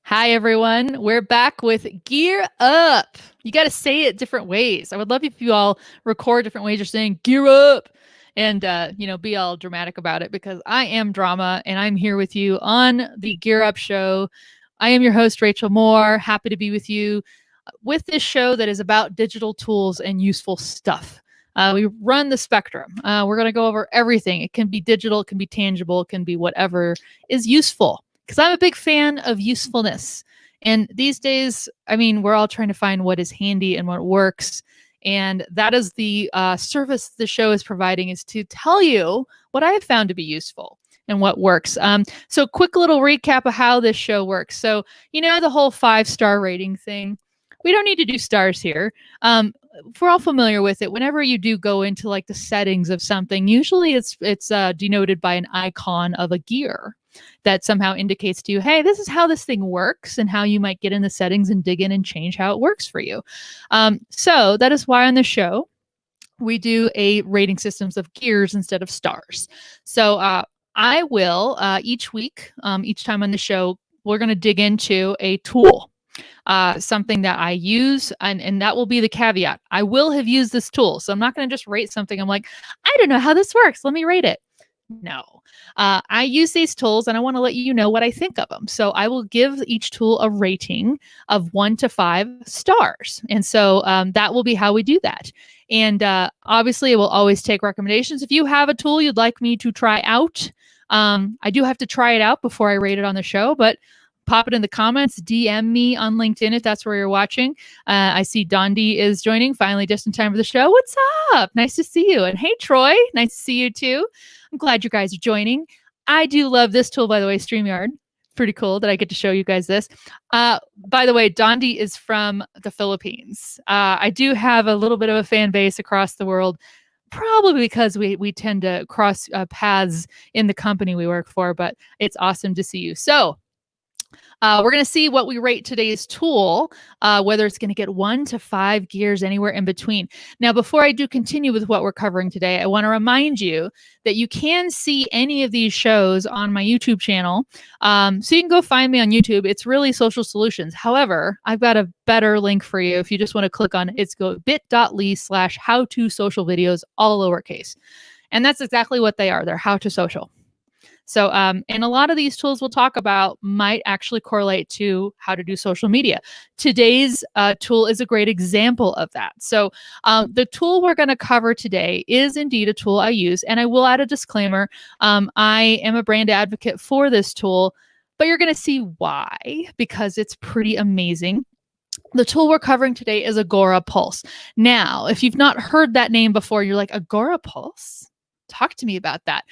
Hi, everyone. We're back with Gear Up. You got to say it different ways. I would love if you all record different ways you're saying Gear Up and, be all dramatic about it because I am drama and I'm here with you on the Gear Up show. I am your host, Rachel Moore. Happy to be with you with this show that is about digital tools and useful stuff. We run the spectrum. We're going to go over everything. It can be digital, it can be tangible, it can be whatever is useful. Because I'm a big fan of usefulness. And these days, we're all trying to find what is handy and what works. And that is the service the show is providing, is to tell you what I have found to be useful and what works. So quick little recap of how this show works. So, the whole 5-star rating thing. We don't need to do stars here. We're all familiar with it. Whenever you do go into like the settings of something, usually it's denoted by an icon of a gear that somehow indicates to you, hey, this is how this thing works and how you might get in the settings and dig in and change how it works for you. So that is why on the show, we do a rating systems of gears instead of stars. So I will each week, each time on the show, we're going to dig into a tool. Something that I use, and that will be the caveat. I will have used this tool. So I'm not going to just rate something. I'm like, I don't know how this works. Let me rate it. No, I use these tools and I want to let you know what I think of them. So I will give each tool a rating of 1 to 5 stars. And so that will be how we do that. And obviously, it will always take recommendations. If you have a tool you'd like me to try out, I do have to try it out before I rate it on the show, but pop it in the comments, DM me on LinkedIn if that's where you're watching. I see Dondi is joining finally just in time for the show. What's up? Nice to see you. And hey, Troy, nice to see you too. I'm glad you guys are joining. I do love this tool, by the way, StreamYard. Pretty cool that I get to show you guys this. By the way, Dondi is from the Philippines. I do have a little bit of a fan base across the world, probably because we tend to cross paths in the company we work for, but it's awesome to see you. So we're going to see what we rate today's tool, whether it's going to get 1 to 5 gears, anywhere in between. Now, before I do continue with what we're covering today, I want to remind you that you can see any of these shows on my YouTube channel. So you can go find me on YouTube. It's really Social Solutions. However, I've got a better link for you. If you just want to click on it, it's go bit.ly/how-to-social-videos, all lowercase. And that's exactly what they are. They're how to social. So, and a lot of these tools we'll talk about might actually correlate to how to do social media. Today's tool is a great example of that. So the tool we're going to cover today is indeed a tool I use. And I will add a disclaimer. I am a brand advocate for this tool, but you're going to see why, because it's pretty amazing. The tool we're covering today is Agora Pulse. Now, if you've not heard that name before, you're like, Agora Pulse? Talk to me about that.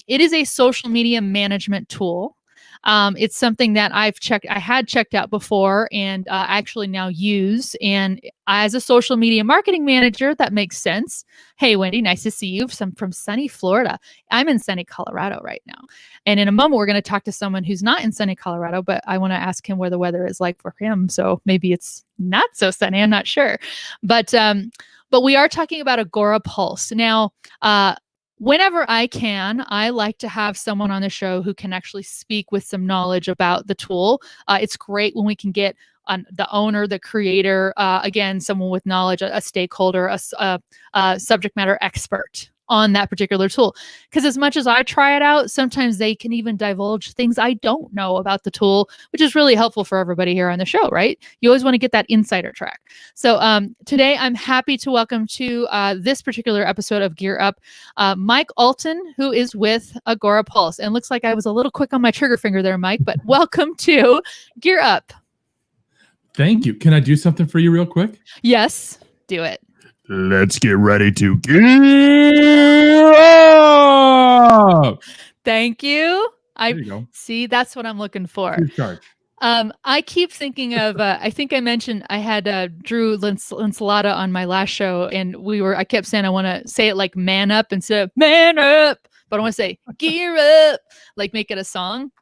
It is a social media management tool. It's something that I had checked out before and actually now use. And as a social media marketing manager, that makes sense. Hey, Wendy, nice to see you from sunny Florida. I'm in sunny Colorado right now. And in a moment, we're going to talk to someone who's not in sunny Colorado, but I want to ask him where the weather is like for him. So maybe it's not so sunny. I'm not sure. But we are talking about Agora Pulse. Now, whenever I can, I like to have someone on the show who can actually speak with some knowledge about the tool. It's great when we can get the owner, the creator, again, someone with knowledge, a stakeholder, a subject matter expert on that particular tool. Because as much as I try it out, sometimes they can even divulge things I don't know about the tool, which is really helpful for everybody here on the show, right? You always want to get that insider track. So today I'm happy to welcome to this particular episode of Gear Up, Mike Allton, who is with Agora Pulse. And looks like I was a little quick on my trigger finger there, Mike, but welcome to Gear Up. Thank you. Can I do something for you real quick? Yes, do it. Let's get ready to gear up. Thank you. There you go. See, that's what I'm looking for. Good charge. I keep thinking of, I think I mentioned I had Drew Linsalata on my last show, and I kept saying I want to say it like man up instead of man up, but I want to say gear up, like make it a song.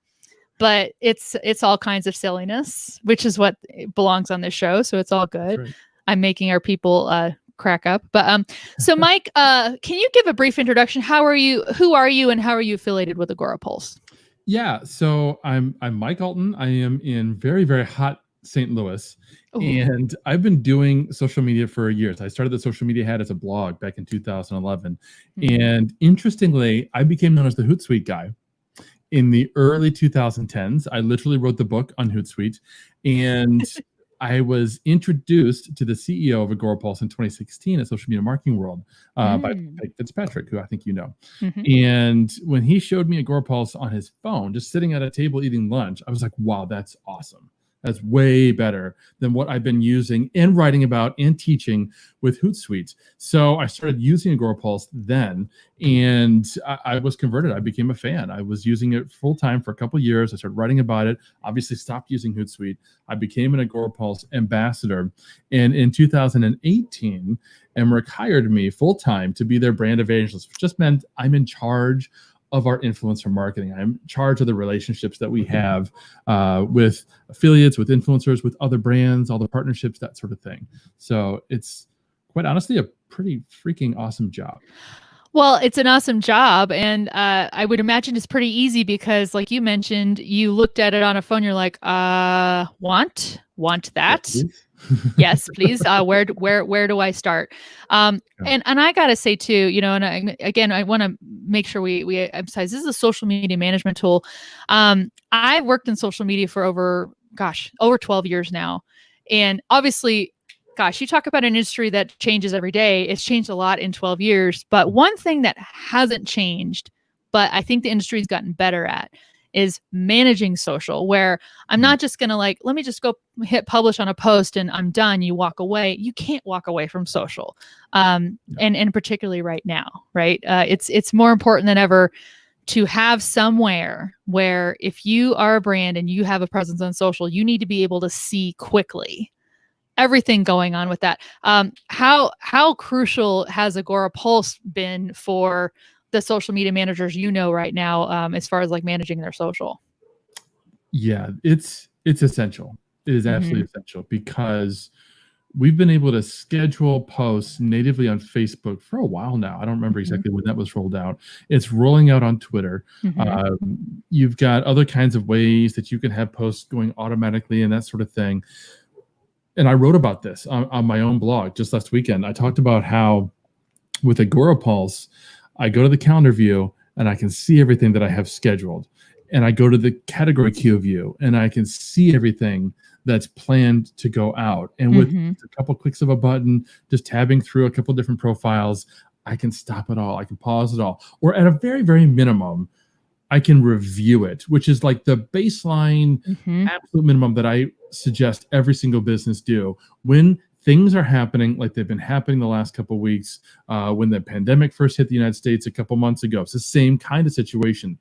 But it's all kinds of silliness, which is what belongs on this show. So it's all good. Right. I'm making our people crack up. But so Mike, can you give a brief introduction? Who are you and how are you affiliated with Agorapulse? Yeah, so I'm Mike Allton. I am in very, very hot St. Louis, Oh. and I've been doing social media for years. I started the Social Media Hat as a blog back in 2011, and interestingly, I became known as the Hootsuite guy in the early 2010s. I literally wrote the book on Hootsuite, and I was introduced to the CEO of Agorapulse in 2016 at Social Media Marketing World by Mike Fitzpatrick, who I think you know. And when he showed me Agorapulse on his phone, just sitting at a table eating lunch, I was like, wow, that's awesome. That's way better than what I've been using and writing about and teaching with Hootsuite. So I started using Agorapulse then, and I was converted. I became a fan. I was using it full time for a couple of years. I started writing about it. Obviously, stopped using Hootsuite. I became an Agorapulse ambassador, and in 2018, Emmerich hired me full time to be their brand evangelist, which just meant I'm in charge of our influencer marketing. I'm in charge of the relationships that we have with affiliates, with influencers, with other brands, all the partnerships, that sort of thing. So it's quite honestly a pretty freaking awesome job. Well, it's an awesome job. And I would imagine it's pretty easy because, like you mentioned, you looked at it on a phone. You're like, want that? Yes, please. Where do I start? And I gotta say too, and again, I want to make sure we emphasize this is a social media management tool. I've worked in social media for over 12 years now, and obviously, gosh, you talk about an industry that changes every day. It's changed a lot in 12 years, but one thing that hasn't changed, but I think the industry's gotten better at, is managing social, where I'm not just going to let me just go hit publish on a post and I'm done. You walk away. You can't walk away from social. And particularly right now, right? It's more important than ever to have somewhere where if you are a brand and you have a presence on social, you need to be able to see quickly everything going on with that. How crucial has Agora Pulse been for the social media managers right now, as far as managing their social? Yeah, it's essential. It is absolutely essential because we've been able to schedule posts natively on Facebook for a while now. I don't remember exactly when that was rolled out. It's rolling out on Twitter. You've got other kinds of ways that you can have posts going automatically and that sort of thing. And I wrote about this on my own blog just last weekend. I talked about how with Agorapulse, I go to the calendar view and I can see everything that I have scheduled. And I go to the category queue view and I can see everything that's planned to go out. And with a couple clicks of a button, just tabbing through a couple different profiles, I can stop it all. I can pause it all. Or at a very, very minimum, I can review it, which is like the baseline absolute minimum that I suggest every single business do when things are happening like they've been happening the last couple of weeks. When the pandemic first hit the United States a couple months ago, it's the same kind of situation.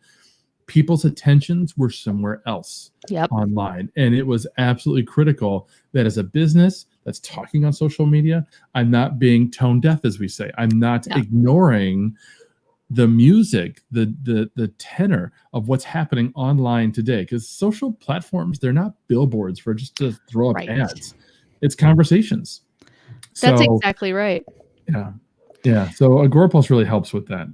People's attentions were somewhere else online. And it was absolutely critical that as a business that's talking on social media, I'm not being tone deaf, as we say. I'm not ignoring the music, the tenor of what's happening online today. Because social platforms, they're not billboards for just to throw up ads. It's conversations. That's exactly right. Yeah. So Agorapulse really helps with that.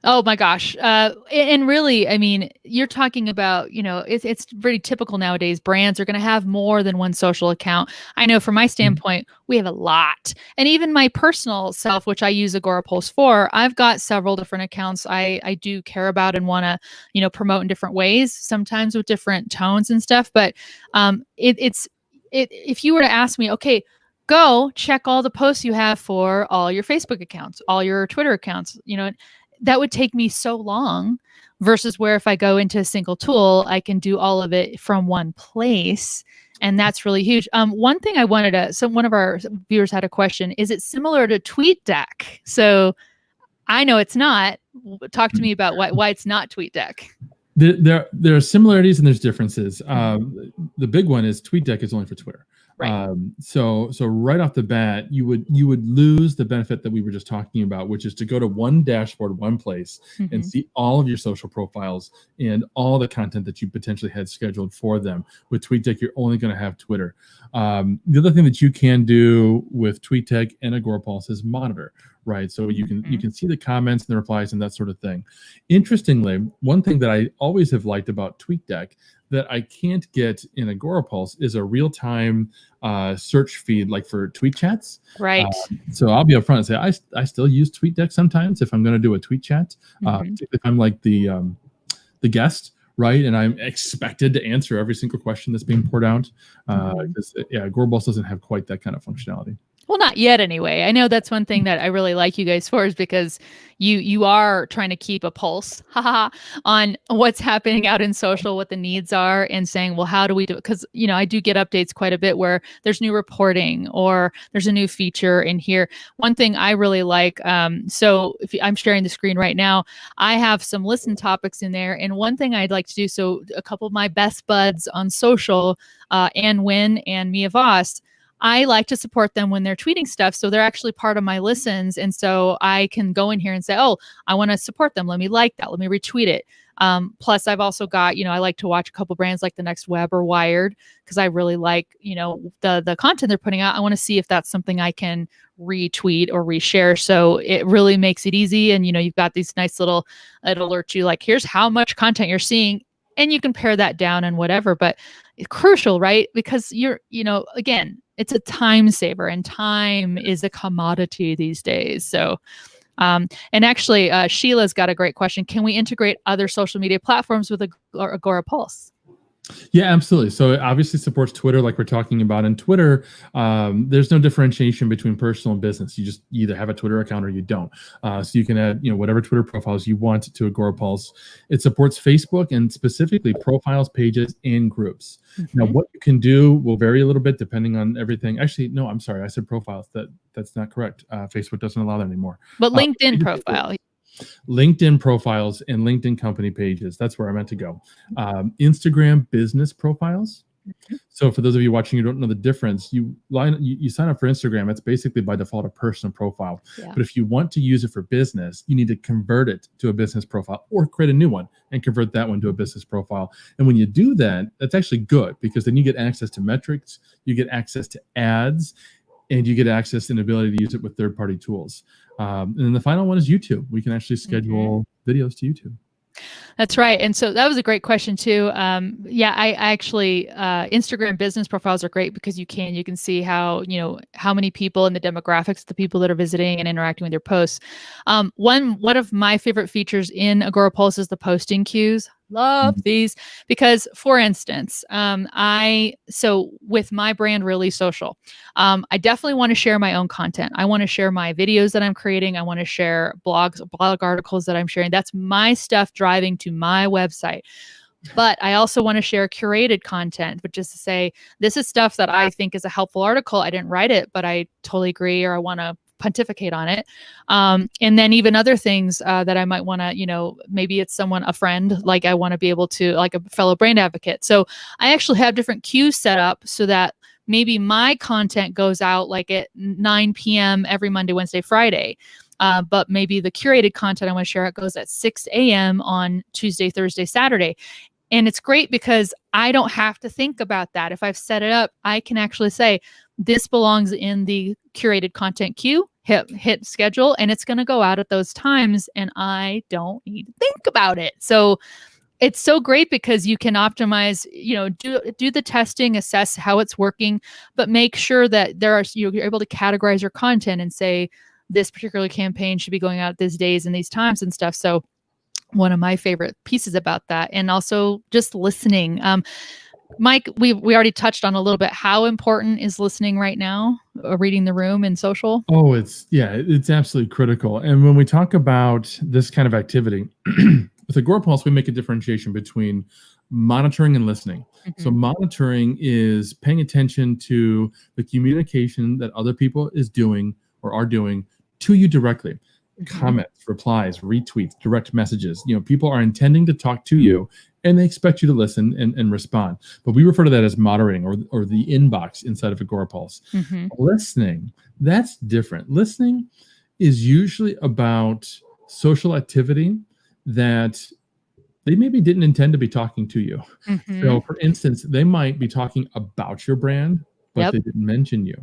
Oh my gosh. And really, I mean, you're talking about, it's pretty typical nowadays. Brands are going to have more than one social account. I know from my standpoint, we have a lot. And even my personal self, which I use Agorapulse for, I've got several different accounts I do care about and want to, promote in different ways, sometimes with different tones and stuff. But if you were to ask me, okay, go check all the posts you have for all your Facebook accounts, all your Twitter accounts, that would take me so long versus where if I go into a single tool, I can do all of it from one place. And that's really huge. One thing I wanted to, one of our viewers had a question, is it similar to TweetDeck? So I know it's not. Talk to me about why it's not TweetDeck. There are similarities and there's differences. The big one is TweetDeck is only for Twitter. Right. So right off the bat, you would lose the benefit that we were just talking about, which is to go to one dashboard, one place, and Mm-hmm. see all of your social profiles and all the content that you potentially had scheduled for them. With TweetDeck, you're only going to have Twitter. The other thing that you can do with TweetDeck and Agorapulse is monitor, right? So you can see the comments and the replies and that sort of thing. Interestingly, one thing that I always have liked about TweetDeck that I can't get in Agorapulse is a real-time search feed, like for tweet chats. Right. So I'll be upfront and say I still use TweetDeck sometimes if I'm going to do a tweet chat, particularly if I'm like the guest, right? And I'm expected to answer every single question that's being poured out. Because Agorapulse doesn't have quite that kind of functionality. Well, not yet anyway. I know that's one thing that I really like you guys for, is because you are trying to keep a pulse on what's happening out in social, what the needs are, and saying, well, how do we do it? Because, I do get updates quite a bit where there's new reporting or there's a new feature in here. One thing I really like, so if I'm sharing the screen right now, I have some listen topics in there. And one thing I'd like to do, so a couple of my best buds on social, Ann Wynn and Mia Voss, I like to support them when they're tweeting stuff. So they're actually part of my listens. And so I can go in here and say, oh, I want to support them. Let me like that. Let me retweet it. Plus, I've also got, I like to watch a couple brands like The Next Web or Wired, because I really like, the content they're putting out. I want to see if that's something I can retweet or reshare. So it really makes it easy. And, you've got these nice little, it alerts you like, here's how much content you're seeing. And you can pare that down and whatever. But it's crucial, right? Because you're, again, it's a time saver, and time is a commodity these days. So, and actually, Sheila's got a great question. Can we integrate other social media platforms with Agora Pulse? Yeah, absolutely. So it obviously supports Twitter, like we're talking about. And Twitter, there's no differentiation between personal and business. You either have a Twitter account or you don't. So you can add, whatever Twitter profiles you want to Agorapulse. It supports Facebook and specifically profiles, pages, and groups. Now, what you can do will vary a little bit depending on everything. Actually, no, I'm sorry. I said profiles. That's not correct. Facebook doesn't allow that anymore. But LinkedIn profile. LinkedIn profiles and LinkedIn company pages. That's where I meant to go. Instagram business profiles. So for those of you watching who don't know the difference, you sign up for Instagram. It's basically by default a personal profile. Yeah. But if you want to use it for business, you need to convert it to a business profile or create a new one and convert that one to a business profile. And when you do that, that's actually good, because then you get access to metrics, you get access to ads, and you get access and ability to use it with third-party tools. And then the final one is YouTube. We can actually schedule videos to YouTube. That's right. And so that was a great question too. I actually, Instagram business profiles are great because you can see how many people and the demographics of the people that are visiting and interacting with your posts. One of my favorite features in Agorapulse is the posting queues. Love these because, for instance, so with my brand Really Social, I definitely want to share my own content. I want to share my videos that I'm creating. I want to share blog articles that I'm sharing. That's my stuff driving to my website. But I also want to share curated content, which is to say, this is stuff that I think is a helpful article. I didn't write it, but I totally agree, or I want to pontificate on it. And then even other things that I might want to, maybe it's a friend, like I want to be able to, like a fellow brand advocate. So I actually have different queues set up so that maybe my content goes out like at 9 p.m. every Monday, Wednesday, Friday. But maybe the curated content I want to share, it goes at 6 a.m. on Tuesday, Thursday, Saturday. And it's great because I don't have to think about that. If I've set it up, I can actually say, this belongs in the curated content queue, hit schedule, and it's going to go out at those times, and I don't need to think about it. So it's so great because you can optimize, do the testing, assess how it's working, but make sure that you're able to categorize your content and say, this particular campaign should be going out these days and these times and stuff. So one of my favorite pieces about that, and also just listening. Mike, we already touched on a little bit. How important is listening right now, reading the room in social? Oh, it's absolutely critical. And when we talk about this kind of activity, with Agorapulse, we make a differentiation between monitoring and listening. So monitoring is paying attention to the communication that other people is doing or are doing to you directly. comments, replies, retweets, direct messages. People are intending to talk to you and they expect you to listen and respond. But we refer to that as moderating or the inbox inside of Agorapulse. Listening, that's different. Listening is usually about social activity that they maybe didn't intend to be talking to you. So for instance, they might be talking about your brand, but they didn't mention you.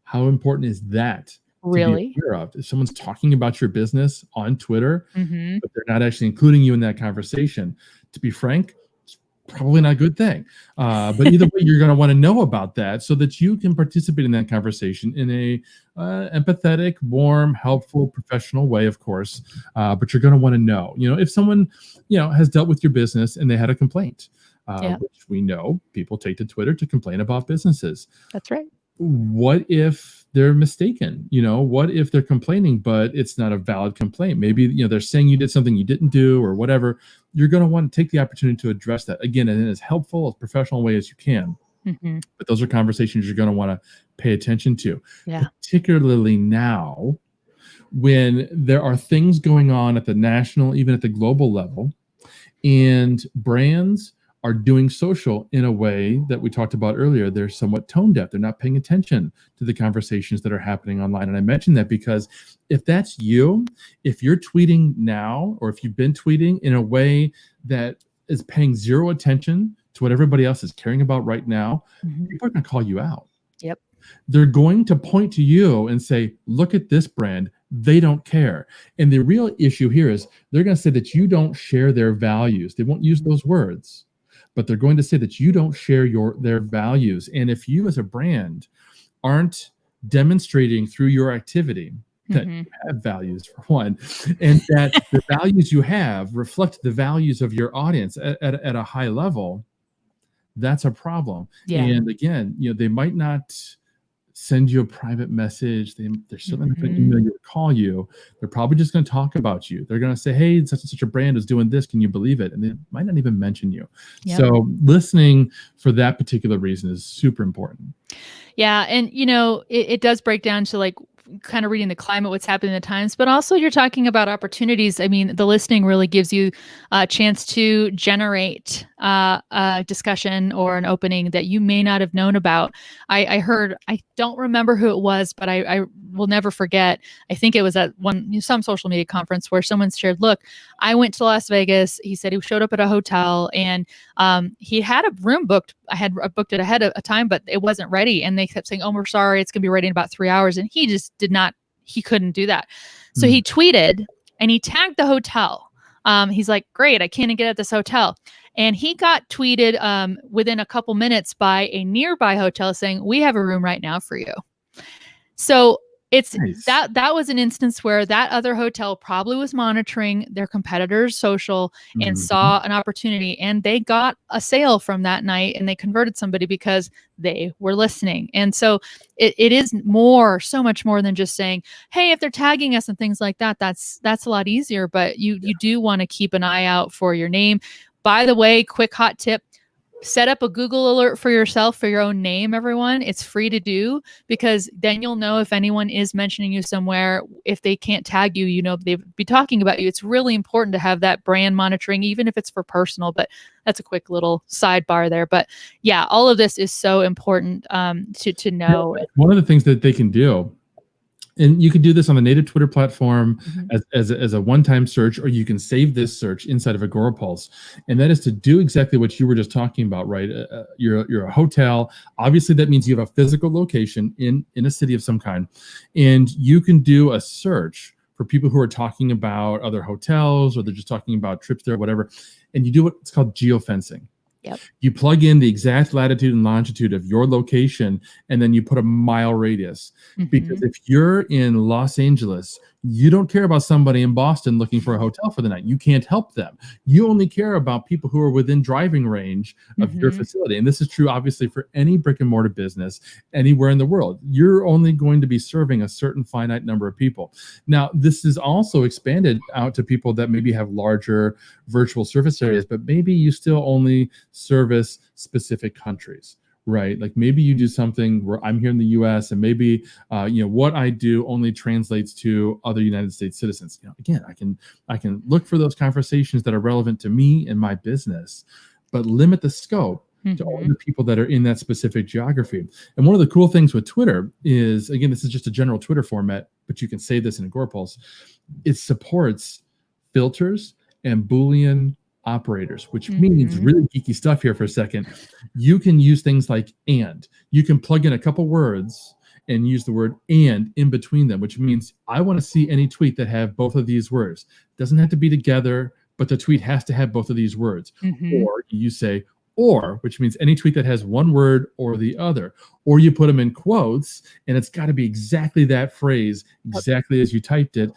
How important is that to be aware of? If someone's talking about your business on Twitter, but they're not actually including you in that conversation, to be frank, it's probably not a good thing. But either way, you're going to want to know about that so that you can participate in that conversation in a empathetic, warm, helpful, professional way, of course. But you're going to want to know, if someone, has dealt with your business and they had a complaint, which we know people take to Twitter to complain about businesses. That's right. What if they're mistaken? What if they're complaining, but it's not a valid complaint? Maybe, they're saying you did something you didn't do or whatever. You're going to want to take the opportunity to address that again in as helpful, as professional way as you can. But those are conversations you're going to want to pay attention to, particularly now when there are things going on at the national, even at the global level, and brands are doing social in a way that we talked about earlier. They're somewhat tone deaf. They're not paying attention to the conversations that are happening online. And I mentioned that because if that's you, if you're tweeting now, or if you've been tweeting in a way that is paying zero attention to what everybody else is caring about right now, people are going to call you out. They're going to point to you and say, look at this brand. They don't care. And the real issue here is they're going to say that you don't share their values. They won't use those words, but they're going to say that you don't share their values. And if you as a brand aren't demonstrating through your activity that you have values, for one, and that the values you have reflect the values of your audience at a high level, that's a problem. And again, they might not send you a private message. They're certainly not going to email you or call you. They're probably just going to talk about you. They're going to say, hey, such and such a brand is doing this. Can you believe it? And they might not even mention you. So listening for that particular reason is super important. Yeah. And, it does break down to like kind of reading the climate, what's happening in the times, but also you're talking about opportunities. I mean, the listening really gives you a chance to generate a discussion or an opening that you may not have known about. I heard, I don't remember who it was, but I will never forget. I think it was at some social media conference where someone shared, look, I went to Las Vegas. He said he showed up at a hotel and he had a room booked. I had booked it ahead of time, but it wasn't ready. And they kept saying, oh, we're sorry, it's going to be ready in about 3 hours. And he just he couldn't do that. So he tweeted and he tagged the hotel. He's like, great, I can't get at this hotel. And he got tweeted within a couple minutes by a nearby hotel saying, we have a room right now for you. So it's nice. that was an instance where that other hotel probably was monitoring their competitors' social and saw an opportunity, and they got a sale from that night and they converted somebody because they were listening. And so it is so much more than just saying, hey, if they're tagging us and things like that, that's a lot easier. But you do want to keep an eye out for your name. By the way, quick hot tip. Set up a Google alert for yourself for your own name, everyone. It's free to do because then you'll know if anyone is mentioning you somewhere. If they can't tag you, they'd be talking about you. It's really important to have that brand monitoring, even if it's for personal, but that's a quick little sidebar there. But yeah, all of this is so important to know. One of the things that they can do, and you can do this on the native Twitter platform as a one-time search, or you can save this search inside of Agora Pulse. And that is to do exactly what you were just talking about, right? You're a hotel. Obviously, that means you have a physical location in a city of some kind. And you can do a search for people who are talking about other hotels, or they're just talking about trips there, whatever. And you do what's called geofencing. Yep. You plug in the exact latitude and longitude of your location, and then you put a mile radius. Because if you're in Los Angeles, you don't care about somebody in Boston looking for a hotel for the night. You can't help them. You only care about people who are within driving range of your facility. And this is true, obviously, for any brick and mortar business anywhere in the world. You're only going to be serving a certain finite number of people. Now, this is also expanded out to people that maybe have larger virtual service areas, but maybe you still only service specific countries, right? Like maybe you do something where I'm here in the US and maybe what I do only translates to other United States citizens. Again, I can look for those conversations that are relevant to me and my business, but limit the scope to all the people that are in that specific geography. And one of the cool things with Twitter is, again, this is just a general Twitter format, but you can say this in Agorapulse. It supports filters and Boolean operators, which means really geeky stuff here for a second. You can use things like and. You can plug in a couple words and use the word and in between them, which means I want to see any tweet that have both of these words. It doesn't have to be together, but the tweet has to have both of these words. Or you say or, which means any tweet that has one word or the other. Or you put them in quotes, and it's got to be exactly that phrase, exactly as you typed it,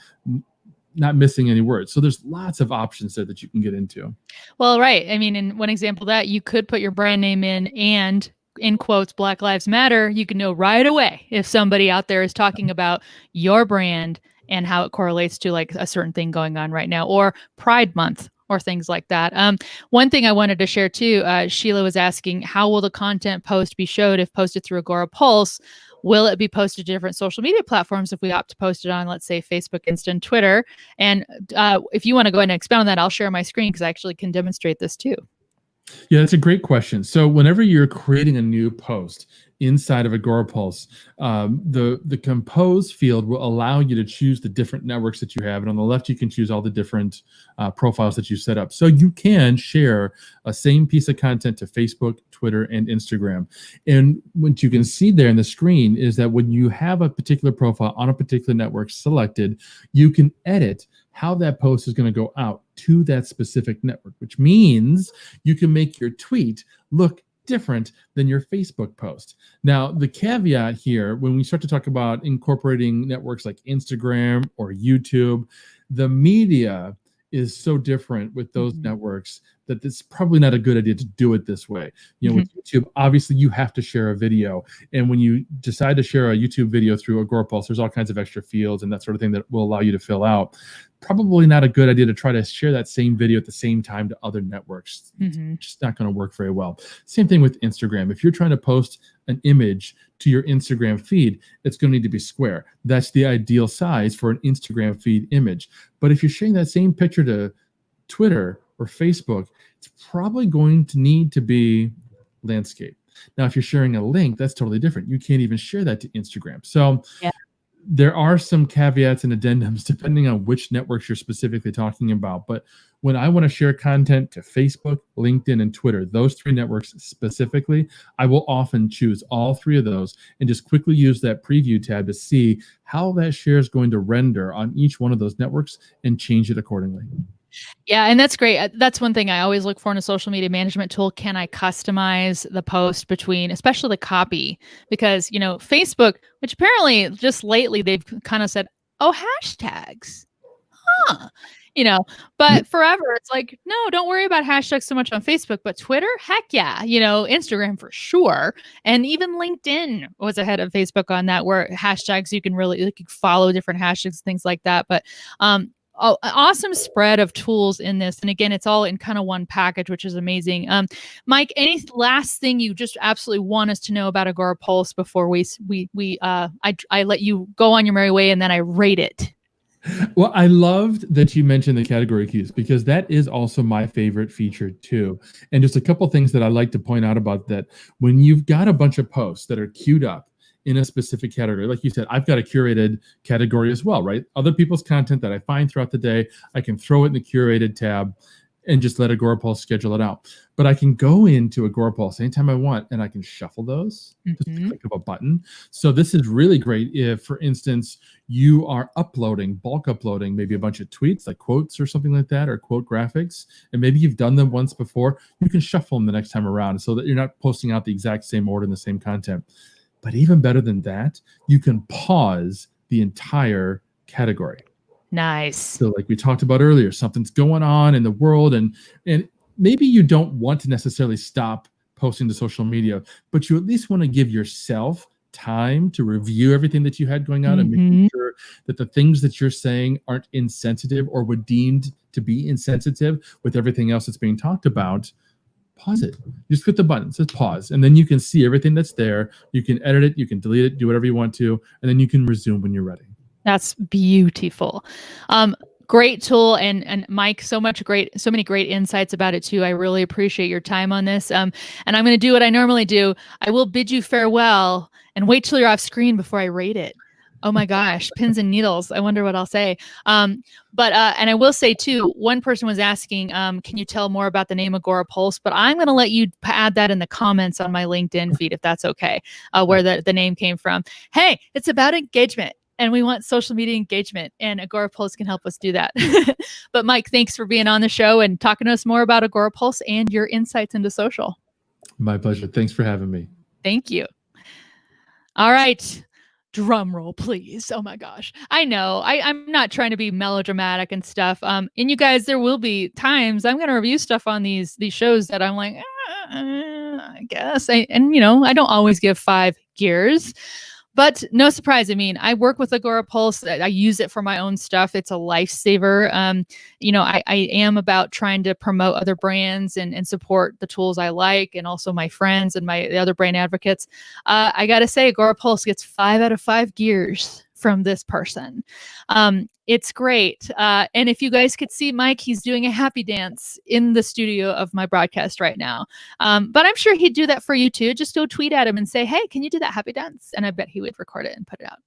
not missing any words. So there's lots of options there that you can get into. Well, right. I mean, in one example of that, you could put your brand name in and in quotes, Black Lives Matter. You can know right away if somebody out there is talking about your brand and how it correlates to like a certain thing going on right now, or Pride Month, or things like that. One thing I wanted to share too, Sheila was asking, how will the content post be showed if posted through Agora Pulse? Will it be posted to different social media platforms if we opt to post it on, let's say, Facebook, Insta, and Twitter? And if you want to go ahead and expound on that, I'll share my screen because I actually can demonstrate this too. Yeah, that's a great question. So whenever you're creating a new post inside of Agorapulse, the compose field will allow you to choose the different networks that you have. And on the left, you can choose all the different profiles that you set up. So you can share a same piece of content to Facebook, Twitter, and Instagram. And what you can see there in the screen is that when you have a particular profile on a particular network selected, you can edit how that post is going to go out to that specific network, which means you can make your tweet look different than your Facebook post. Now, the caveat here, when we start to talk about incorporating networks like Instagram or YouTube, the media is so different with those networks that it's probably not a good idea to do it this way. With YouTube, obviously you have to share a video. And when you decide to share a YouTube video through Agorapulse, there's all kinds of extra fields and that sort of thing that will allow you to fill out. Probably not a good idea to try to share that same video at the same time to other networks. It's just not going to work very well. Same thing with Instagram. If you're trying to post an image to your Instagram feed, it's going to need to be square. That's the ideal size for an Instagram feed image. But if you're sharing that same picture to Twitter or Facebook, it's probably going to need to be landscape. Now, if you're sharing a link, that's totally different. You can't even share that to Instagram. So there are some caveats and addendums depending on which networks you're specifically talking about. But when I want to share content to Facebook, LinkedIn, and Twitter, those three networks specifically, I will often choose all three of those and just quickly use that preview tab to see how that share is going to render on each one of those networks and change it accordingly. Yeah, and that's great. That's one thing I always look for in a social media management tool. Can I customize the post between, especially the copy? Because, Facebook, which apparently just lately they've kind of said, oh, hashtags. But forever it's like, no, don't worry about hashtags so much on Facebook, but Twitter, heck yeah, Instagram for sure. And even LinkedIn was ahead of Facebook on that, where hashtags, you can really follow different hashtags, things like that. But, awesome spread of tools in this. And again, it's all in kind of one package, which is amazing. Mike, any last thing you just absolutely want us to know about Agora Pulse before I let you go on your merry way and then I rate it? Well, I loved that you mentioned the category keys because that is also my favorite feature too. And just a couple things that I like to point out about that. When you've got a bunch of posts that are queued up in a specific category, like you said, I've got a curated category as well, right? Other people's content that I find throughout the day, I can throw it in the curated tab and just let Agorapulse schedule it out. But I can go into Agorapulse anytime I want, and I can shuffle those just with a click of a button. So this is really great if, for instance, you are bulk uploading maybe a bunch of tweets, like quotes or something like that, or quote graphics, and maybe you've done them once before. You can shuffle them the next time around so that you're not posting out the exact same order and the same content. But even better than that, you can pause the entire category. Nice. So like we talked about earlier, something's going on in the world and maybe you don't want to necessarily stop posting to social media, but you at least want to give yourself time to review everything that you had going on and make sure that the things that you're saying aren't insensitive or were deemed to be insensitive with everything else that's being talked about. pause it. You just click the button, it says pause, and then you can see everything that's there. You can edit it, you can delete it, do whatever you want to, and then you can resume when you're ready. That's beautiful. Great tool, and Mike, so many great insights about it too. I really appreciate your time on this. And I'm going to do what I normally do. I will bid you farewell and wait till you're off screen before I rate it. Oh my gosh, pins and needles. I wonder what I'll say. But I will say too, one person was asking, can you tell more about the name Agorapulse? But I'm going to let you add that in the comments on my LinkedIn feed, if that's okay, where the name came from. Hey, it's about engagement. And we want social media engagement, and Agorapulse can help us do that. But Mike, thanks for being on the show and talking to us more about Agorapulse and your insights into social. My pleasure. Thanks for having me. Thank you. All right. Drum roll, please. Oh my gosh. I know I'm not trying to be melodramatic and stuff. And you guys, there will be times I'm going to review stuff on these shows that I'm like, I guess. I don't always give 5 gears. But no surprise. I mean, I work with Agora Pulse. I use it for my own stuff. It's a lifesaver. I am about trying to promote other brands and support the tools I like, and also my friends and the other brand advocates. I got to say, Agora Pulse gets 5 out of 5 gears from this person. It's great. And if you guys could see Mike, he's doing a happy dance in the studio of my broadcast right now. But I'm sure he'd do that for you too. Just go tweet at him and say, hey, can you do that happy dance? And I bet he would record it and put it out.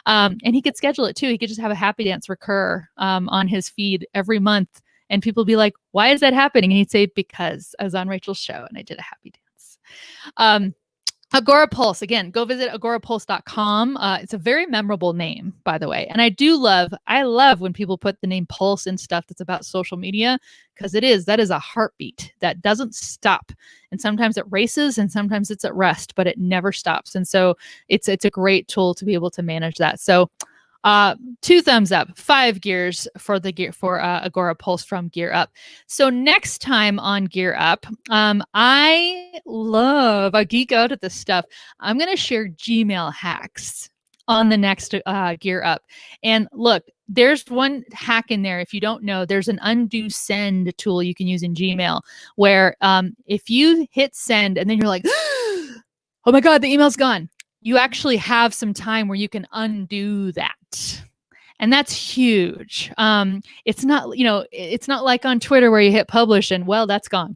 And he could schedule it too. He could just have a happy dance recur on his feed every month. And people be like, why is that happening? And he'd say, because I was on Rachel's show and I did a happy dance. Agora Pulse, again, go visit agorapulse.com. It's a very memorable name, by the way. And I love when people put the name Pulse in stuff that's about social media, because that is a heartbeat that doesn't stop. And sometimes it races and sometimes it's at rest, but it never stops. And so it's a great tool to be able to manage that. So 2 thumbs up, 5 gears for Agora Pulse from Gear Up. So next time on Gear Up, I geek out at this stuff. I'm going to share Gmail hacks on the next Gear Up. And look, there's one hack in there. If you don't know, there's an undo send tool you can use in Gmail where if you hit send and then you're like, oh my God, the email's gone. You actually have some time where you can undo that. And that's huge. It's not like on Twitter where you hit publish and that's gone.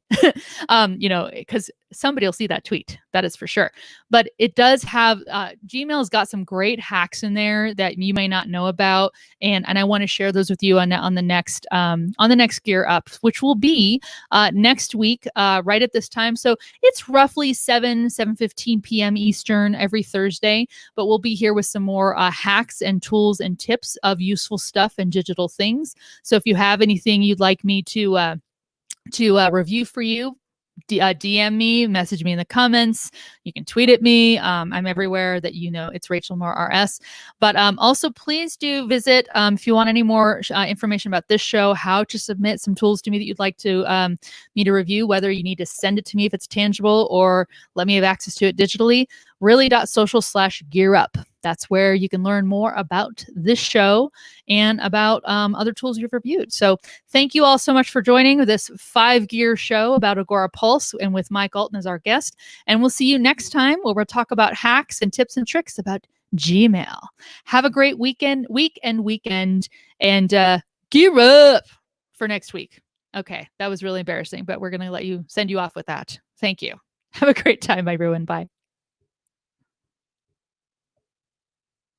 Because somebody will see that tweet. That is for sure. But it does have Gmail's got some great hacks in there that you may not know about, and I want to share those with you on the next Gear Up, which will be next week, right at this time. So it's roughly 7:15 p.m. Eastern every Thursday. But we'll be here with some more hacks and tools and tips of useful stuff and digital things. So if you have anything you'd like me to review for you, DM me, message me in the comments. You can tweet at me. I'm everywhere that it's Rachel Moore RS. But also please do visit if you want any more information about this show, how to submit some tools to me that you'd like to me to review, whether you need to send it to me if it's tangible or let me have access to it digitally. Really.social/gearup. That's where you can learn more about this show and about other tools you've reviewed. So thank you all so much for joining this 5-gear show about Agora Pulse and with Mike Allton as our guest. And we'll see you next time where we'll talk about hacks and tips and tricks about Gmail. Have a great week and weekend, and gear up for next week. Okay, that was really embarrassing, but we're going to send you off with that. Thank you. Have a great time, everyone. Bye.